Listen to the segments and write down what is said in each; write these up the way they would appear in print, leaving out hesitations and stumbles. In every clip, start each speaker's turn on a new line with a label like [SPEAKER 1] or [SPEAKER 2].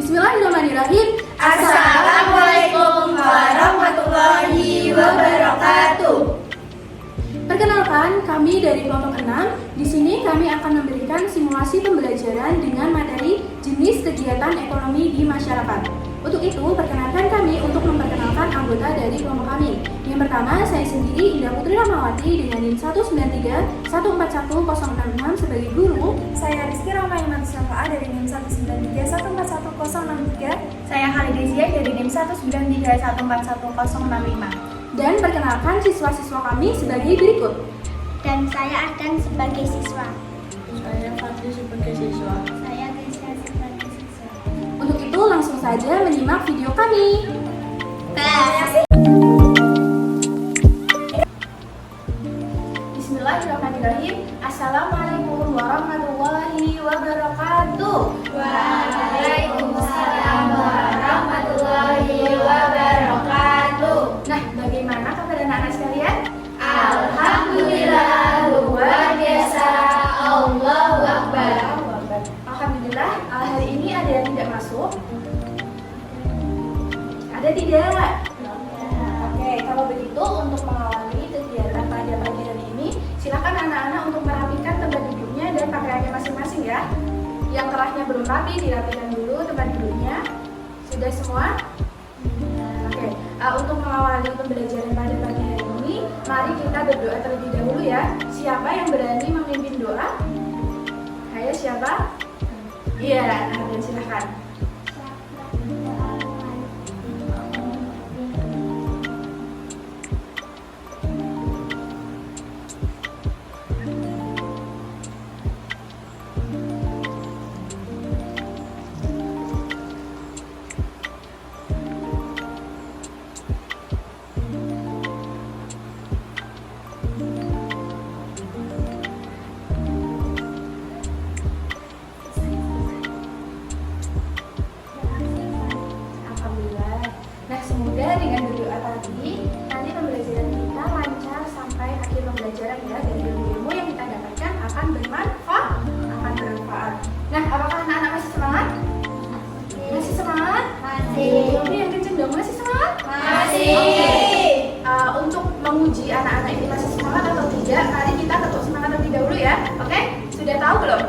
[SPEAKER 1] Bismillahirrahmanirrahim.
[SPEAKER 2] Assalamualaikum warahmatullahi wabarakatuh.
[SPEAKER 1] Perkenalkan, kami dari kelompok 6. Di sini kami akan memberikan simulasi pembelajaran dengan materi jenis kegiatan ekonomi di masyarakat. Untuk itu, perkenalkan kami untuk memperkenalkan anggota dari kelompok kami. Yang pertama, saya sendiri Indah Putri Ramawati dengan NIM 193141066 sebagai guru.
[SPEAKER 3] Saya Rizky Ramayana Syafa'a dari NIM 193141063.
[SPEAKER 2] Saya Khalidizia dari NIM 193141065.
[SPEAKER 1] Dan perkenalkan siswa-siswa kami sebagai berikut.
[SPEAKER 4] Dan saya Adan sebagai siswa.
[SPEAKER 2] Saya Fadli sebagai siswa.
[SPEAKER 4] Saya Rizka sebagai siswa.
[SPEAKER 1] Untuk itu langsung saja menyimak video kami. Bismillahirrahmanirrahim. Assalamualaikum warahmatullahi wabarakatuh.
[SPEAKER 2] Waalaikumsalam warahmatullahi wabarakatuh.
[SPEAKER 1] Nah, bagaimana kabar anak-anak sekalian?
[SPEAKER 2] Alhamdulillah, luar biasa. Allahu Akbar.
[SPEAKER 1] Alhamdulillah, hari ini ada yang tidak masuk? Ada tidak? Oke, kalau begitu untuk mengawali kegiatan pada pagi hari ini, silakan anak-anak untuk merapikan tempat duduknya dan pakaiannya masing-masing ya. Yang kerahnya belum rapi, dirapikan dulu tempat duduknya. Sudah semua? Oke, untuk mengawali pembelajaran pada pagi hari ini, mari kita berdoa terlebih dahulu ya. Siapa yang berani memimpin doa? Ayo, siapa? Iya, dan silakan. Semoga dengan berdoa tadi, nanti pembelajaran kita lancar sampai akhir pembelajaran ya. Dan ilmu yang kita dapatkan akan bermanfaat. Nah, apakah anak-anak masih semangat? Masih semangat?
[SPEAKER 4] Masih.
[SPEAKER 1] Ini yang kenceng dong, masih semangat?
[SPEAKER 4] Masih.
[SPEAKER 1] Oke. Untuk menguji anak-anak ini masih semangat atau tidak, mari kita ketuk semangat terlebih dahulu ya. Oke? Sudah tahu belum?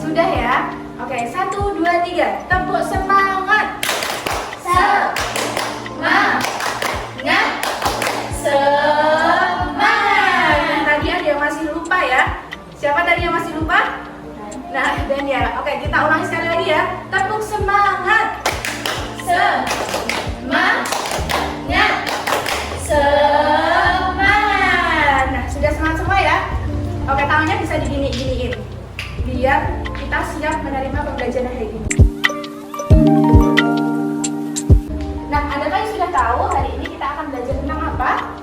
[SPEAKER 1] Sudah ya? Oke, 1, 2, 3. Tepuk semangat. Semangat. Nah, tadi ada yang masih lupa ya. Siapa tadi yang masih lupa? Nah, dan ya, oke, kita ulangi sekali lagi ya. Tepuk semangat. Semangat. Nah, sudah semangat semua ya? Oke, tangannya bisa digini-giniin biar kita siap menerima pembelajaran hari ini. Nah, adakah yang sudah tahu hari ini kita akan belajar tentang apa?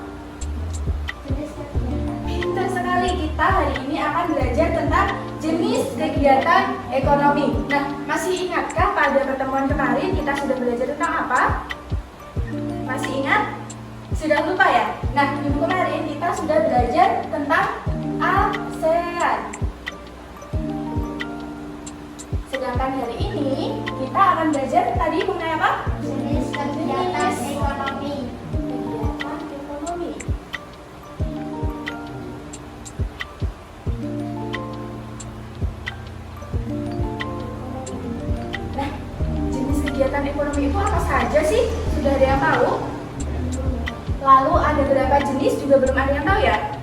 [SPEAKER 1] Pintar sekali, kita hari ini akan belajar tentang jenis kegiatan ekonomi. Nah, masih ingatkah pada pertemuan kemarin kita sudah belajar tentang apa? Masih ingat? Sudah lupa ya? Nah, minggu kemarin kita sudah belajar tentang ASEAN. Sedangkan hari ini kita akan belajar tadi mengenai apa?
[SPEAKER 4] Jenis kegiatan ekonomi.
[SPEAKER 1] Kegiatan ekonomi. Nah, jenis kegiatan ekonomi itu apa saja sih? Sudah ada yang tahu? Lalu ada berapa jenis juga belum ada yang tahu ya?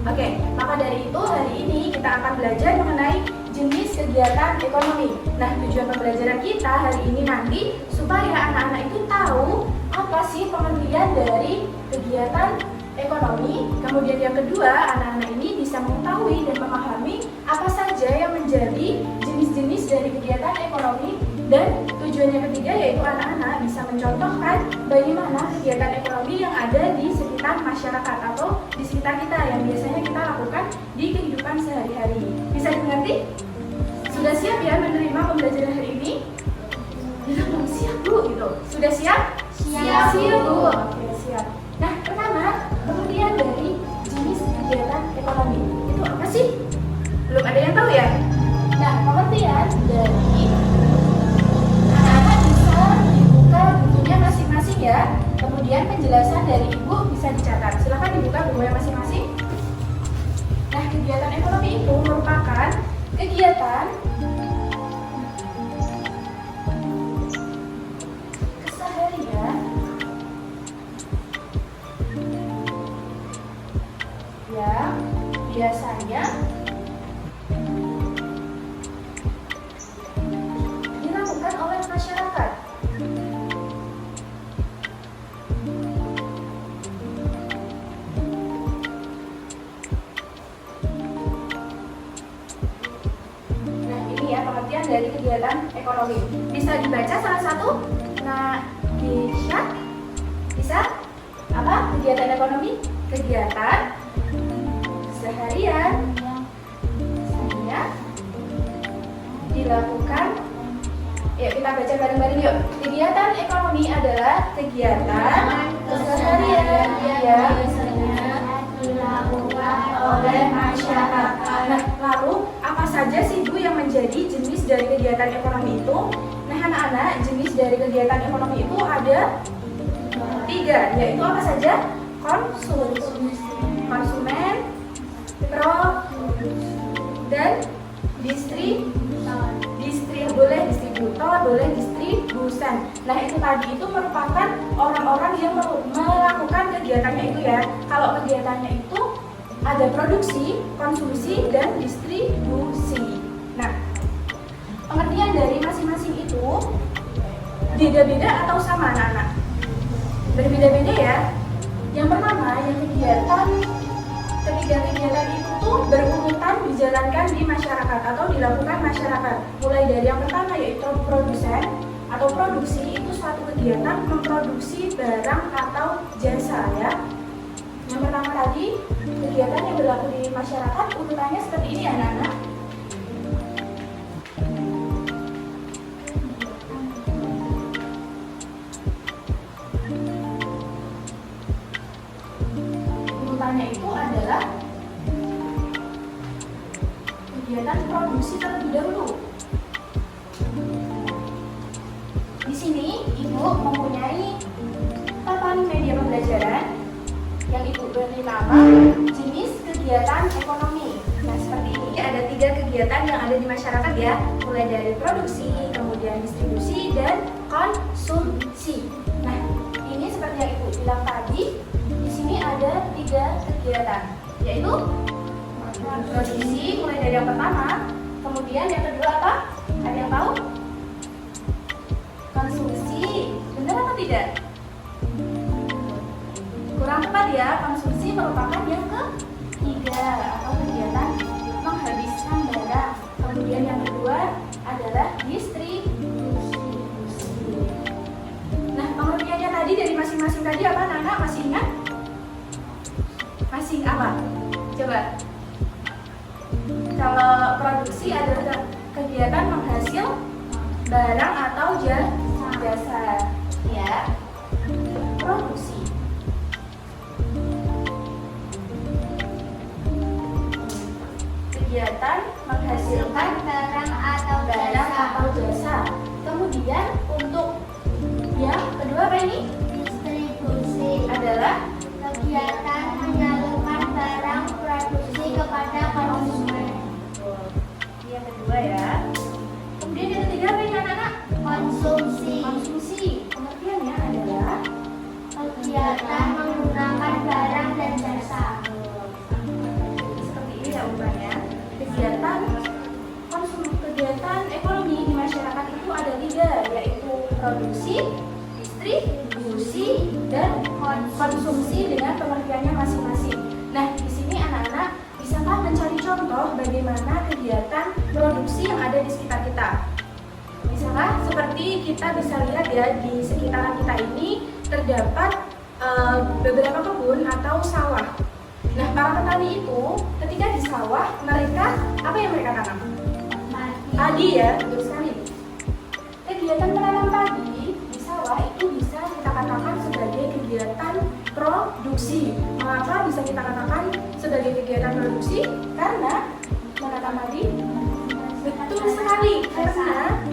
[SPEAKER 1] Oke, maka dari itu hari ini kita akan belajar mengenai jenis kegiatan ekonomi. Nah, tujuan pembelajaran kita hari ini nanti supaya anak-anak itu tahu apa sih pengertian dari kegiatan ekonomi. Kemudian yang kedua, anak-anak ini bisa mengetahui dan memahami apa saja yang menjadi jenis-jenis dari kegiatan ekonomi. Dan tujuan yang ketiga yaitu anak-anak bisa mencontohkan bagaimana kegiatan ekonomi yang ada di sekitar masyarakat atau di sekitar kita yang biasanya kita lakukan di kehidupan sehari-hari. Bisa dimengerti? Sudah siap ya menerima pembelajaran hari ini? Bilang siap Bu gitu. Sudah siap?
[SPEAKER 4] Siap.
[SPEAKER 1] Siap Bu. Oke, siap. Nah, pertama, pengertian dari jenis kegiatan ekonomi itu apa sih? Belum ada yang tahu ya? Nah, pengertian dari anak-anak Kemudian penjelasan dari Ibu bisa dicatat. Silakan dibuka bukunya masing-masing. Nah, kegiatan ekonomi itu merupakan kegiatan keseharian yang biasanya dilakukan oleh masyarakat. Nah, ini ya pengertian dari kegiatan ekonomi. Bisa dibaca salah satu? Nah, bisa? Apa kegiatan ekonomi? Kegiatan seharian dilakukan. Yuk kita baca bareng-bareng yuk. Kegiatan ekonomi adalah kegiatan keseharian yang
[SPEAKER 2] dilakukan oleh masyarakat.
[SPEAKER 1] Nah, lalu apa saja sih Bu yang menjadi jenis dari kegiatan ekonomi itu? Nah, anak-anak, jenis dari kegiatan ekonomi itu ada 3, yaitu apa saja? Konsumen, dan distributor, boleh distribusan. Nah, itu tadi itu merupakan orang-orang yang melakukan kegiatannya itu ya. Kalau kegiatannya itu ada produksi, konsumsi, dan distribusi. Nah, pengertian dari masing-masing itu beda-beda atau sama anak-anak? Berbeda-beda ya. Yang pertama, yang kegiatan itu tuh berurutan dijalankan di masyarakat atau dilakukan masyarakat. Mulai dari yang pertama yaitu produsen atau produksi, itu suatu kegiatan memproduksi barang atau jasa ya. Yang pertama tadi kegiatan yang berlaku di masyarakat urutannya seperti ini anak-anak. Urutannya itu adalah kegiatan produksi terlebih dahulu. Di sini Ibu mempunyai papan media pembelajaran yang Ibu beri nama jenis kegiatan ekonomi. Nah, seperti ini ada 3 kegiatan yang ada di masyarakat ya, mulai dari produksi, kemudian distribusi, dan konsumsi. Nah, ini seperti yang Ibu bilang tadi, di sini ada 3 kegiatan, yaitu produksi mulai dari yang pertama, kemudian yang kedua apa? Ada yang tahu? Konsumsi. Benar apa tidak? Kurang tepat ya, konsumsi merupakan yang ketiga atau kegiatan menghabiskan barang. Kemudian yang kedua adalah distribusi. Nah, pengertiannya tadi dari masing-masing tadi apa anak-anak? Masih ingat? Masih apa? Coba. Kalau produksi adalah kegiatan menghasil barang atau jasa ya. Produksi. Kegiatan menghasilkan
[SPEAKER 2] barang atau
[SPEAKER 1] jasa. Kemudian untuk yang kedua apa ini?
[SPEAKER 2] distribusi
[SPEAKER 1] Adalah
[SPEAKER 2] kegiatan menyalurkan barang produksi kepada konsumen.
[SPEAKER 1] yang kedua ya. Kemudian yang ketiga apa ini anak-anak?
[SPEAKER 2] Konsumsi
[SPEAKER 1] Konsumsi. Pengertiannya adalah
[SPEAKER 2] kegiatan menggunakan barang dan jasa.
[SPEAKER 1] seperti ini ya umumnya. Kegiatan ekonomi di masyarakat itu ada 3, yaitu produksi, distribusi, dan konsumsi dengan pengertiannya masing-masing. Nah, di sini anak-anak bisakah mencari contoh bagaimana kegiatan produksi yang ada di sekitar kita? Bisakah? Seperti kita bisa lihat ya, di sekitaran kita ini terdapat beberapa kebun atau sawah. Nah, para petani itu ketika di sawah, mereka apa yang mereka tanam? Padi ya, betul sekali. Kegiatan menanam padi di sawah itu bisa kita katakan sebagai kegiatan produksi. Mengapa bisa kita katakan sebagai kegiatan produksi? Karena menanam padi betul sekali, karena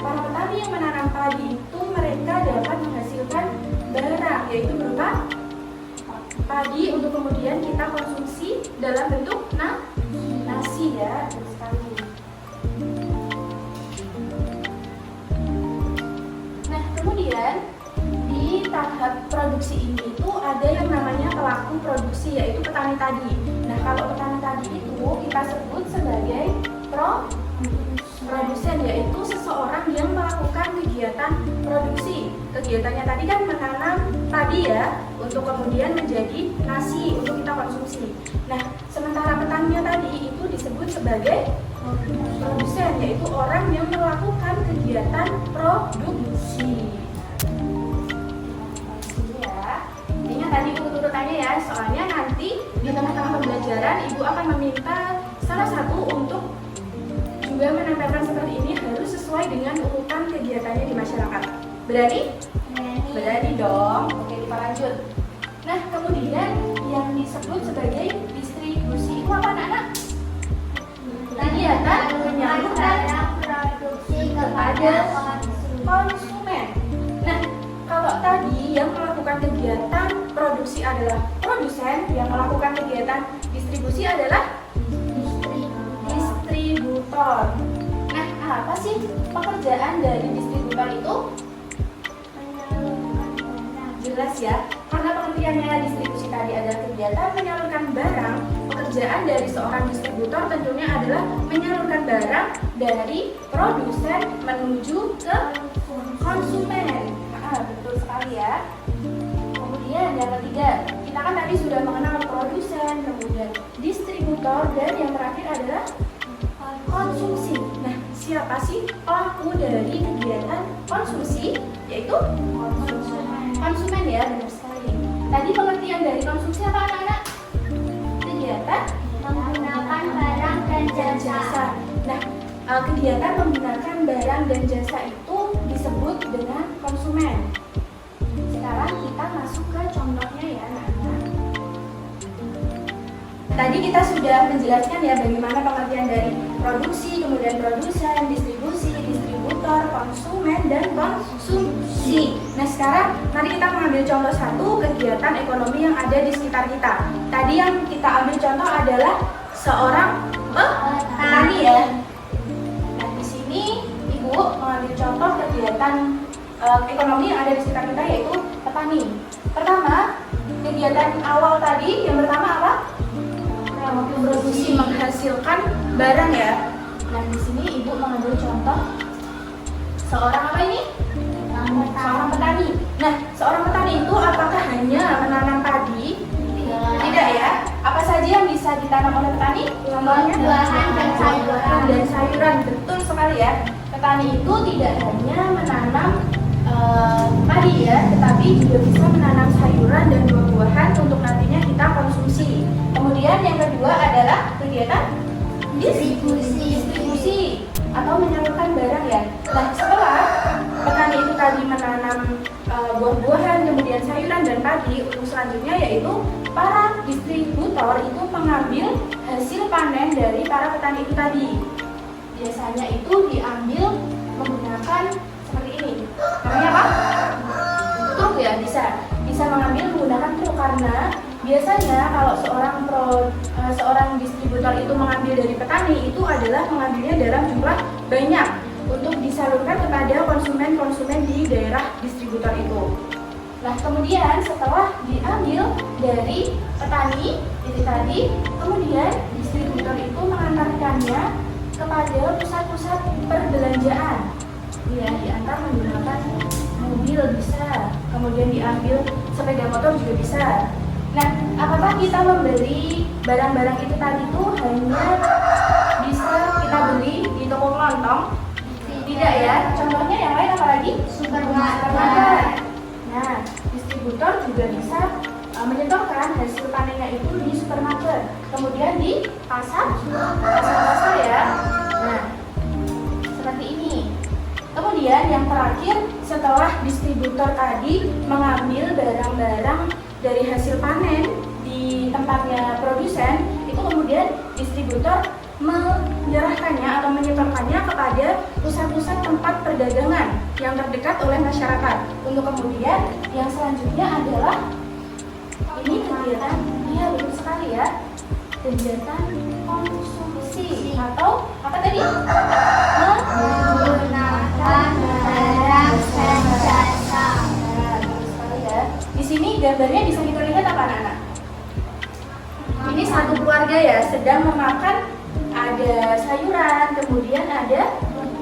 [SPEAKER 1] para petani yang menanam padi itu mereka dapat menghasilkan barang, yaitu berupa padi untuk kemudian kita konsumsi dalam bentuk nasi ya, betul sekali. Nah, kemudian di tahap produksi ini itu ada yang namanya pelaku produksi, yaitu petani tadi. Nah, kalau petani tadi itu kita sebut sebagai produsen, yaitu seseorang yang melakukan kegiatan produksi. Kegiatannya tadi kan menanam padi ya, untuk kemudian menjadi nasi untuk kita konsumsi. Nah, sementara petaninya tadi itu disebut sebagai produsen, yaitu orang yang melakukan kegiatan produksi. Ingat tadi urut-urutannya ya, soalnya nanti di tengah-tengah pembelajaran Ibu akan meminta salah satu untuk juga menempelkan seperti ini, harus sesuai dengan urutan kegiatannya di masyarakat. Berani? Berani dong. Oke, kita lanjut. Nah, kemudian yang disebut sebagai distribusi itu apa anak-anak? Kegiatan menyalurkan
[SPEAKER 2] produksi kepada
[SPEAKER 1] konsumen. Nah, kalau tadi yang melakukan kegiatan produksi adalah produsen, yang melakukan kegiatan distribusi adalah distributor. Nah, apa sih pekerjaan dari distributor itu? Jelas ya, karena pengertiannya distribusi tadi adalah kegiatan menyalurkan barang. Pekerjaan dari seorang distributor tentunya adalah menyalurkan barang dari produsen menuju ke konsumen. Betul sekali ya. Kemudian yang ketiga, kita kan tadi sudah mengenal produsen, kemudian distributor, dan yang terakhir adalah konsumsi. Nah, siapa sih pelaku dari kegiatan konsumsi? Yaitu konsumen ya, benar sekali. Tadi pengertian dari konsumsi apa anak-anak? Kegiatan
[SPEAKER 2] menggunakan barang dan jasa.
[SPEAKER 1] Nah, kegiatan menggunakan barang dan jasa itu disebut dengan konsumen. Sekarang kita masuk ke contohnya ya anak-anak. Tadi kita sudah menjelaskan ya bagaimana pengertian dari produksi, kemudian produsen, distribusi, distributor, konsumen, dan konsumsi. Nah, sekarang mari kita mengambil contoh satu kegiatan ekonomi yang ada di sekitar kita. Tadi yang kita ambil contoh adalah seorang petani ya. Nah, di sini Ibu mengambil contoh kegiatan ekonomi yang ada di sekitar kita, yaitu petani. Pertama, kegiatan awal tadi yang pertama apa? Produksi, menghasilkan barang ya. Nah, di sini Ibu mengambil contoh seorang apa ini? Seorang petani. Nah, seorang petani itu apakah hanya menanam padi? Tidak ya. Apa saja yang bisa ditanam oleh petani? Contohnya
[SPEAKER 2] Buah-buahan dan sayuran.
[SPEAKER 1] dan sayuran. Betul sekali ya. Petani itu tidak hanya menanam padi ya, tetapi juga bisa menanam sayuran dan buah-buahan untuk nantinya kita konsumsi. Kemudian yang kedua adalah kegiatan distribusi atau menyalurkan barang ya. Nah, setelah petani itu tadi menanam buah-buahan, kemudian sayuran dan padi, untuk selanjutnya yaitu para distributor itu mengambil hasil panen dari para petani itu tadi. Biasanya itu diambil menggunakan seperti ini. Namanya apa? Truk ya, bisa mengambil menggunakan truk, karena biasanya kalau seorang distributor itu mengambil dari petani itu adalah mengambilnya dalam jumlah banyak untuk disalurkan kepada konsumen-konsumen di daerah distributor itu. Nah, kemudian setelah diambil dari petani itu tadi, kemudian distributor itu mengantarkannya kepada pusat-pusat perbelanjaan. Ya, diantar menggunakan mobil bisa, kemudian diambil sepeda motor juga bisa. Nah, apakah kita membeli barang-barang itu tadi tuh hanya bisa kita beli di toko kelontong? Tidak ya. Contohnya yang lain apa lagi? Supermarket. Nah, distributor juga bisa menyetorkan hasil panennya itu di supermarket, kemudian di pasar ya. Nah, seperti ini. Kemudian yang terakhir, setelah distributor tadi mengambil barang-barang dari hasil panen di tempatnya produsen, itu kemudian distributor menyerahkannya atau menyetorkannya kepada pusat-pusat tempat perdagangan yang terdekat oleh masyarakat. Untuk kemudian yang selanjutnya adalah ini kegiatan, iya betul sekali ya, kegiatan konsumsi atau apa tadi?
[SPEAKER 2] Menggunakan barang dan jasa.
[SPEAKER 1] Nah, betul sekali ya. Di sini gambarnya bisa kita lihat apa anak-anak? Ini satu keluarga ya, sedang memakan, ada sayuran, kemudian ada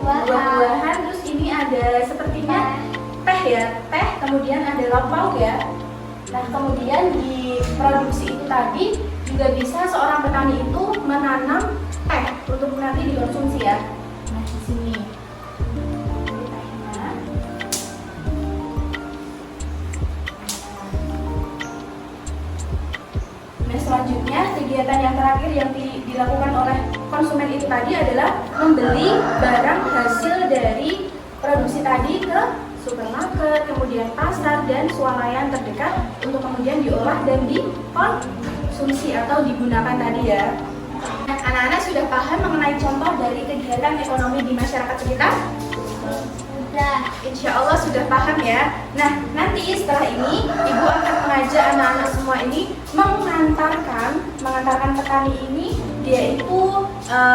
[SPEAKER 1] buah-buahan, terus ini ada sepertinya teh ya, teh, kemudian ada lauk pauk ya. Nah, kemudian di produksi itu tadi juga bisa seorang petani itu menanam teh untuk nanti dikonsumsi ya. Nah, di sini. Ini tehnya. Nah, selanjutnya kegiatan yang terakhir yang dilakukan oleh konsumen itu tadi adalah membeli barang hasil dari produksi tadi ke supermarket, kemudian pasar dan swalayan terdekat untuk kemudian diolah dan dikonsumsi atau digunakan tadi ya. Nah, anak-anak sudah paham mengenai contoh dari kegiatan ekonomi di masyarakat sekitar?
[SPEAKER 2] Sudah.
[SPEAKER 1] Insya Allah sudah paham ya. Nah, nanti setelah ini Ibu akan mengajak anak-anak semua ini mengantarkan petani ini, dia itu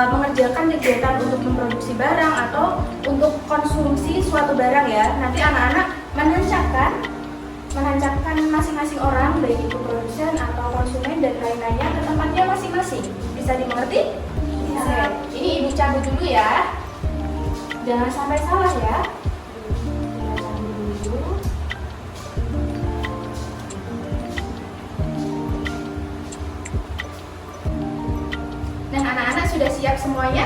[SPEAKER 1] mengerjakan kegiatan untuk memproduksi barang atau untuk konsumsi suatu barang ya. Nanti anak-anak menancapkan masing-masing orang, baik itu produsen atau konsumen dan lain-lainnya ke tempatnya masing-masing. Bisa dimengerti? Bisa. Ini Ibu cabut dulu ya. Jangan sampai salah ya. Nah, anak-anak sudah siap semuanya?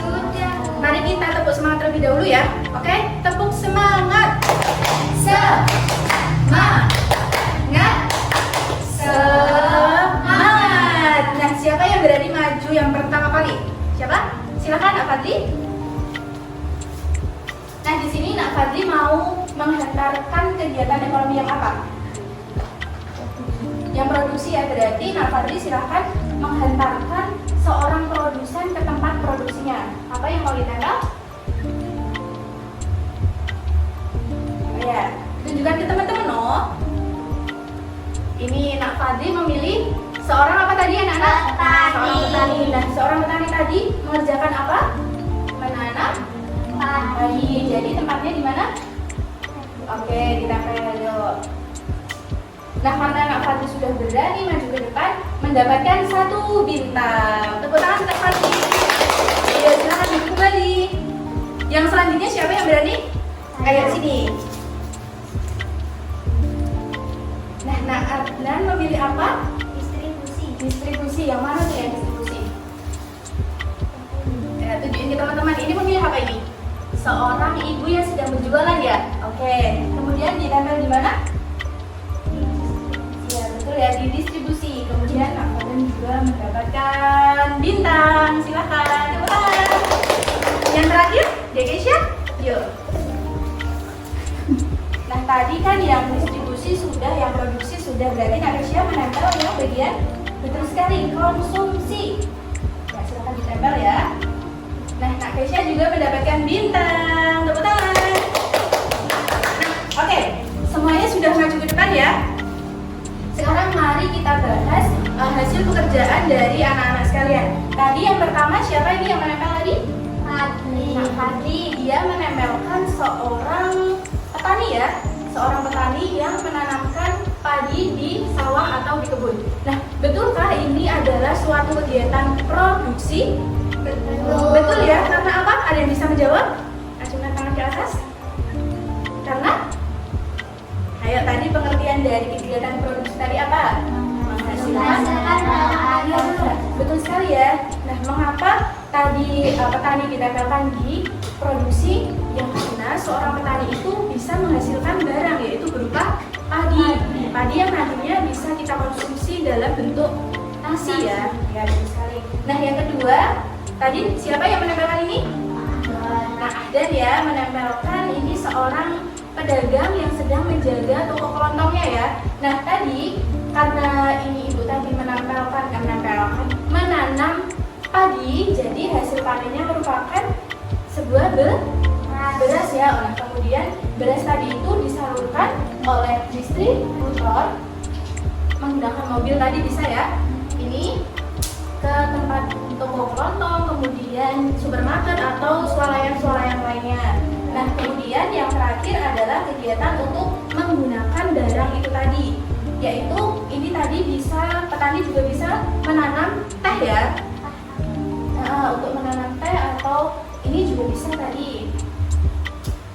[SPEAKER 2] Sudah.
[SPEAKER 1] Mari kita tepuk semangat terlebih dahulu ya. Oke, tepuk semangat. Semangat. Semangat. Nah, siapa yang berani maju yang pertama kali? Siapa? Silakan Nak Fadli. Nah, di sini Nak Fadli mau menghantarkan kegiatan ekonomi yang apa? Yang produksi ya, berarti Nak Fadli silakan menghantarkan seorang produsen ke tempat produksinya. Apa yang mau ditempel? Ya, tunjukkan ke teman-teman no. Ini Nak Fadli memilih seorang apa tadi anak-anak?
[SPEAKER 2] Petani.
[SPEAKER 1] Seorang petani. Nah, seorang petani tadi mengerjakan apa? Menanam padi. Jadi tempatnya di mana? Oke, ditempel yuk. Nah, karena Nak Fadli sudah berani maju ke depan, mendapatkan 1 bintang. Tepuk tangan untuk Fadli. Iya, silakan duduk kembali. Yang selanjutnya siapa yang berani? Ayo sini. Nah, Nak Adnan memilih apa?
[SPEAKER 2] Distribusi.
[SPEAKER 1] Distribusi. Yang mana tuh ya distribusi? Ya, tunjukin ke teman-teman. Ini memilih apa ini? Seorang ibu yang sedang berjualan ya. Oke. Kemudian ditempel di mana? Ya, betul ya, di distribusi. Kemudian Nak Adnan juga mendapatkan bintang. Silakan. Tepuk tangan. Yang terakhir, Dekesya. Yuk. Nah, tadi kan yang distribusi sudah, yang produksi sudah, berarti Dekesya menempel yang bagian betul sekali konsumsi. Ya, silakan ditempel ya. Nah, Nak Kesya juga mendapatkan bintang. Tepuk tangan. Oke, semuanya sudah maju ke depan ya. Sekarang mari kita bahas hasil pekerjaan dari anak-anak sekalian. Tadi yang pertama siapa ini yang menempel tadi?
[SPEAKER 2] Fadli.
[SPEAKER 1] Nah, Fadli dia menempelkan seorang petani ya, seorang petani yang menanamkan padi di sawah atau di kebun. Nah, betulkah ini adalah suatu kegiatan produksi?
[SPEAKER 2] Betul.
[SPEAKER 1] Betul ya, karena apa? Ada yang bisa menjawab? Acungkan tangan ke atas. Karena? Ayo, tadi pengertian dari kegiatan produksi tadi apa?
[SPEAKER 2] Menghasilkan barang.
[SPEAKER 1] Ya, betul sekali ya. Nah, mengapa tadi petani ditempelkan di produksi? Yang karena seorang petani itu bisa menghasilkan barang, yaitu berupa padi. Padi yang nantinya bisa kita konsumsi dalam bentuk nasi ya. Ya, betul sekali. Nah, yang kedua, tadi siapa yang menempelkan ini? Nah, Ahdan ya menempelkan ini seorang pedagang yang sedang menjaga toko kelontongnya ya. Nah, tadi karena ini ibu tadi menanam padi, jadi hasil panennya merupakan sebuah beras ya. Nah, kemudian beras tadi itu disalurkan oleh distributor menggunakan mobil tadi bisa ya. Ini ke tempat toko kelontong, kemudian supermarket atau swalayan-swalayan lainnya. Nah, kemudian yang terakhir adalah kegiatan untuk menggunakan barang itu tadi, yaitu ini tadi bisa, petani juga bisa menanam teh ya. Untuk menanam teh atau ini juga bisa tadi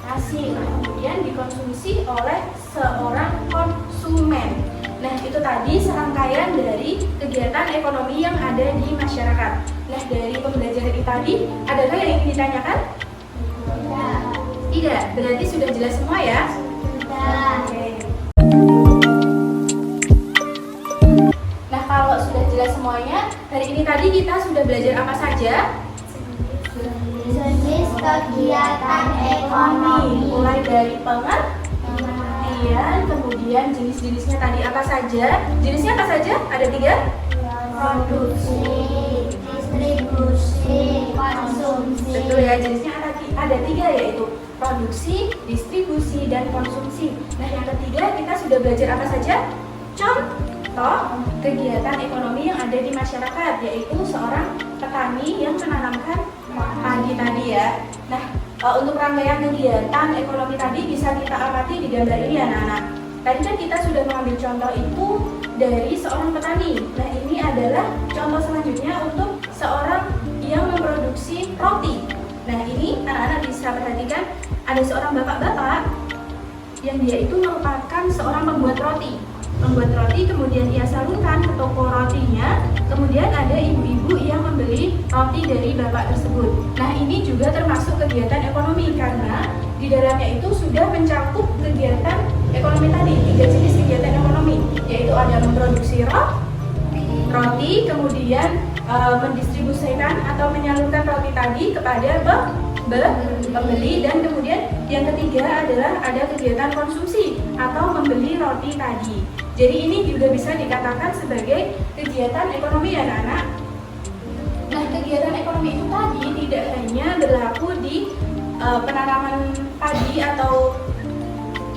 [SPEAKER 1] nasi, kemudian dikonsumsi oleh seorang konsumen. Nah, itu tadi serangkaian dari kegiatan ekonomi yang ada di masyarakat. Nah, dari pembelajaran ini tadi, adakah yang ingin ditanyakan? Tidak, berarti sudah jelas semua ya? Oke. Nah, kalau sudah jelas semuanya, hari ini tadi kita sudah belajar apa saja?
[SPEAKER 2] Jenis kegiatan ekonomi.
[SPEAKER 1] Mulai dari pengertian, kemudian jenis-jenisnya tadi apa saja? Jenisnya apa saja? Ada 3?
[SPEAKER 2] Produksi, distribusi, konsumsi.
[SPEAKER 1] Betul ya, jenisnya ada 3 yaitu produksi, distribusi, dan konsumsi. Nah, yang ketiga kita sudah belajar apa saja? Contoh kegiatan ekonomi yang ada di masyarakat, yaitu seorang petani yang menanamkan padi tadi ya. Nah, untuk rangkaian kegiatan ekonomi tadi bisa kita amati di gambar ini ya anak-anak. Tadi kan kita sudah mengambil contoh itu dari seorang petani. Nah, ini adalah contoh selanjutnya untuk seorang yang memproduksi roti. Nah, ini anak-anak bisa perhatikan ada seorang bapak-bapak yang dia itu merupakan seorang pembuat roti. Membuat roti kemudian ia salurkan ke toko rotinya, kemudian ada ibu-ibu yang membeli roti dari bapak tersebut. Nah, ini juga termasuk kegiatan ekonomi karena di dalamnya itu sudah mencakup kegiatan ekonomi tadi, 3 jenis kegiatan ekonomi, yaitu ada memproduksi roti, kemudian mendistribusikan atau menyalurkan roti tadi kepada pembeli, dan kemudian yang ketiga adalah ada kegiatan konsumsi atau membeli roti tadi. Jadi ini juga bisa dikatakan sebagai kegiatan ekonomi ya anak-anak. Nah, kegiatan ekonomi itu tadi tidak hanya berlaku di penanaman padi atau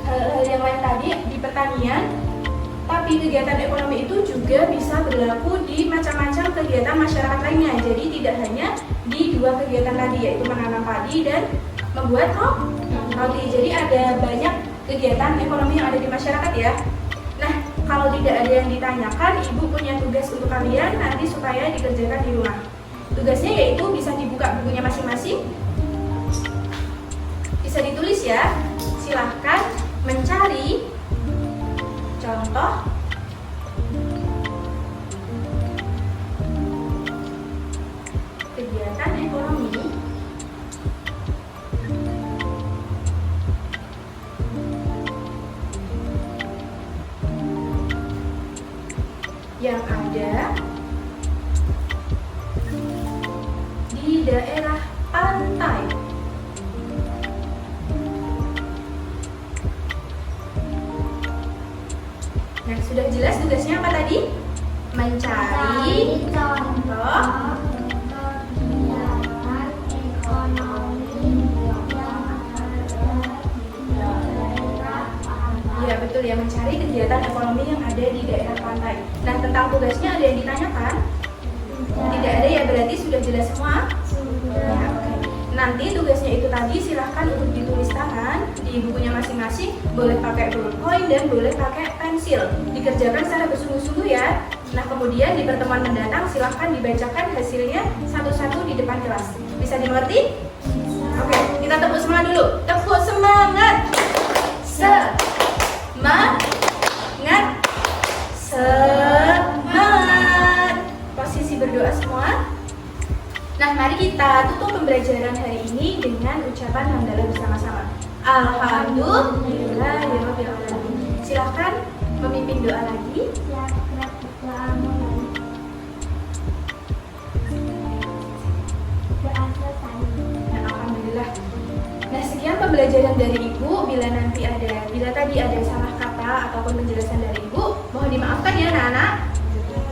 [SPEAKER 1] hal-hal yang lain tadi di pertanian, tapi kegiatan ekonomi itu juga bisa berlaku di macam-macam kegiatan masyarakat lainnya. Jadi tidak hanya di 2 kegiatan tadi, yaitu menanam padi dan membuat roti. Jadi ada banyak kegiatan ekonomi yang ada di masyarakat ya. Nah, kalau tidak ada yang ditanyakan, ibu punya tugas untuk kalian nanti supaya dikerjakan di rumah. Tugasnya yaitu bisa dibuka bukunya masing-masing, bisa ditulis ya. Silahkan mencari contoh kegiatan ekonomi yang ada di daerah pantai. Nah, sudah jelas tugasnya apa tadi? Mencari contoh
[SPEAKER 2] kegiatan ekonomi yang ada di daerah pantai.
[SPEAKER 1] ya, betul ya, mencari kegiatan ekonomi yang ada di daerah pantai. Nah, tentang tugasnya ada yang ditanyakan? Tidak ada ya, berarti sudah jelas semua? Ya, oke. Nanti tugasnya itu tadi silahkan untuk ditulis tangan di bukunya masing-masing, boleh pakai ballpoint dan boleh pakai pensil. Dikerjakan secara bersungguh-sungguh ya. Nah, kemudian di pertemuan mendatang silahkan dibacakan hasilnya satu-satu di depan kelas. Bisa dimengerti? Oke, kita tepuk semangat dulu. Tepuk semangat. Semangat. Posisi berdoa semua. Nah, mari kita tutup pembelajaran hari ini dengan ucapan hamdalah bersama-sama. Alhamdulillahirabbil alamin. Silakan memimpin doa lagi. Nah, alhamdulillah. Nah, sekian pembelajaran dari Ibu. Bila tadi ada salah kata ataupun penjelasan dari Ibu, mohon dimaafkan ya anak-anak.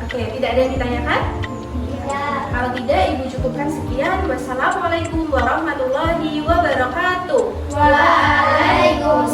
[SPEAKER 1] Oke, tidak ada yang ditanyakan?
[SPEAKER 2] Tidak.
[SPEAKER 1] Kalau tidak, Ibu cukupkan sekian. Wassalamualaikum warahmatullahi wabarakatuh.
[SPEAKER 2] Waalaikumsalam.